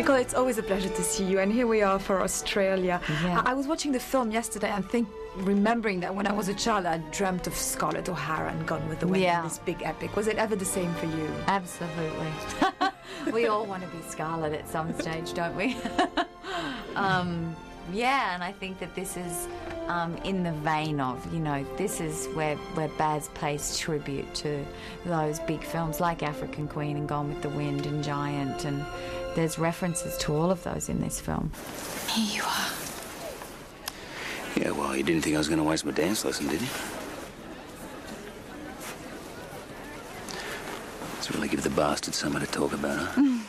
Nicole, it's always a pleasure to see you, and here we are for Australia. Yeah. I was watching the film yesterday and remembering that when I was a child I dreamt of Scarlett O'Hara and Gone with the Wind, Yeah. this big epic. Was it ever the same for you? Absolutely. We all want to be Scarlett at some stage, don't we? Yeah, and I think that this is in the vein of, this is where Baz pays tribute to those big films like African Queen and Gone with the Wind and Giant, and there's references to all of those in this film. Here you are. Yeah, well, you didn't think I was going to waste my dance lesson, did you? Let's really give the bastard something to talk about, huh?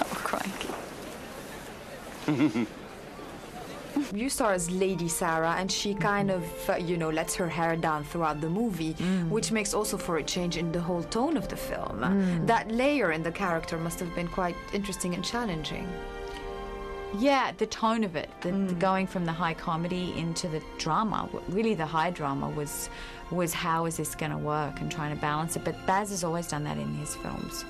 Oh, crikey. You star as Lady Sarah, and she kind of, lets her hair down throughout the movie, which makes also for a change in the whole tone of the film. That layer in the character must have been quite interesting and challenging. Yeah, the tone of it, the going from the high comedy into the drama, really the high drama was how is this going to work, and trying to balance it. But Baz has always done that in his films.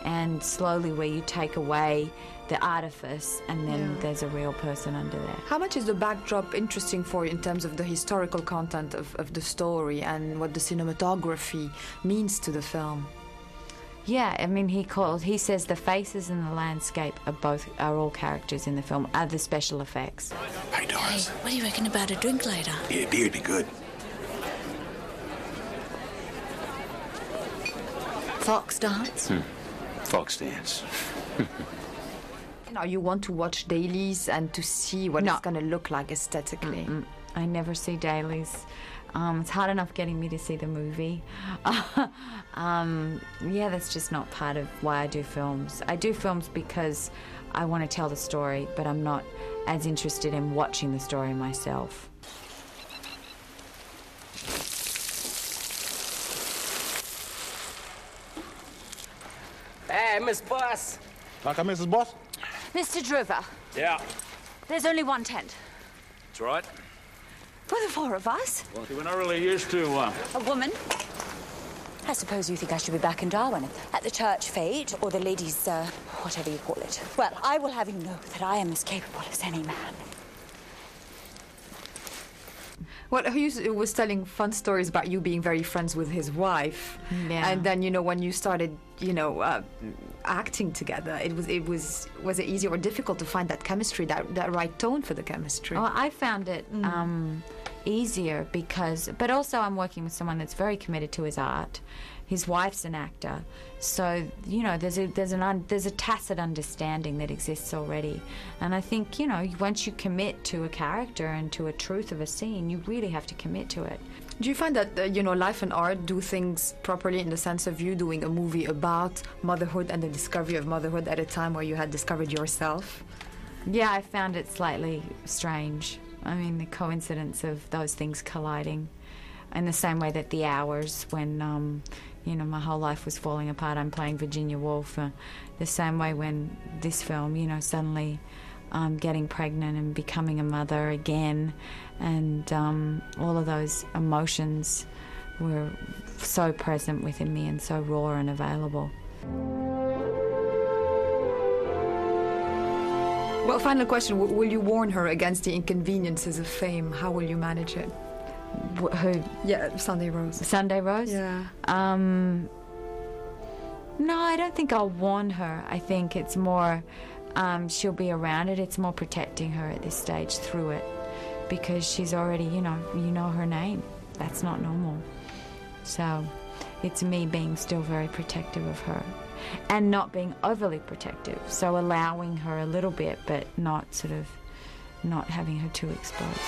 And slowly where you take away the artifice and then there's a real person under there. How much is the backdrop interesting for you in terms of the historical content of the story and what the cinematography means to the film? Yeah, I mean, he says the faces and the landscape are all characters in the film, are the special effects. Hey, Doris. Hey, what do you reckon about a drink later? Yeah, beer'd be good. Fox dance? Fox dance. Now you want to watch dailies and to see what it's going to look like aesthetically. I never see dailies. It's hard enough getting me to see the movie. Yeah, that's just not part of why I do films. I do films because I want to tell the story, but I'm not as interested in watching the story myself. Hey, Miss Boss. Like Mrs. Boss? Mr. Driver, Yeah. there's only one tent. That's right. For the four of us. Well, we're not really used to, A woman. I suppose you think I should be back in Darwin at the church fete or the ladies, whatever you call it. Well, I will have you know that I am as capable as any man. Well, he was telling fun stories about you being very friends with his wife. Yeah. And then, when you started, acting together, was it easy or difficult to find that chemistry, that right tone for the chemistry? Oh, I found it easier but also I'm working with someone that's very committed to his art. His wife's an actor, so there's a tacit understanding that exists already. And I think once you commit to a character and to a truth of a scene, you really have to commit to it. Do you find that life and art do things properly in the sense of you doing a movie about motherhood and the discovery of motherhood at a time where you had discovered yourself? Yeah, I found it slightly strange. I mean, the coincidence of those things colliding, in the same way that The Hours, when my whole life was falling apart, I'm playing Virginia Woolf. The same way when this film, suddenly getting pregnant and becoming a mother again, and all of those emotions were so present within me and so raw and available. Well, final question. Will you warn her against the inconveniences of fame? How will you manage it? Who? Yeah, Sunday Rose. Sunday Rose? Yeah. No, I don't think I'll warn her. I think it's more she'll be around it. It's more protecting her at this stage through it, because she's already, you know her name. That's not normal. So it's me being still very protective of her and not being overly protective. So allowing her a little bit, but not having her too exposed.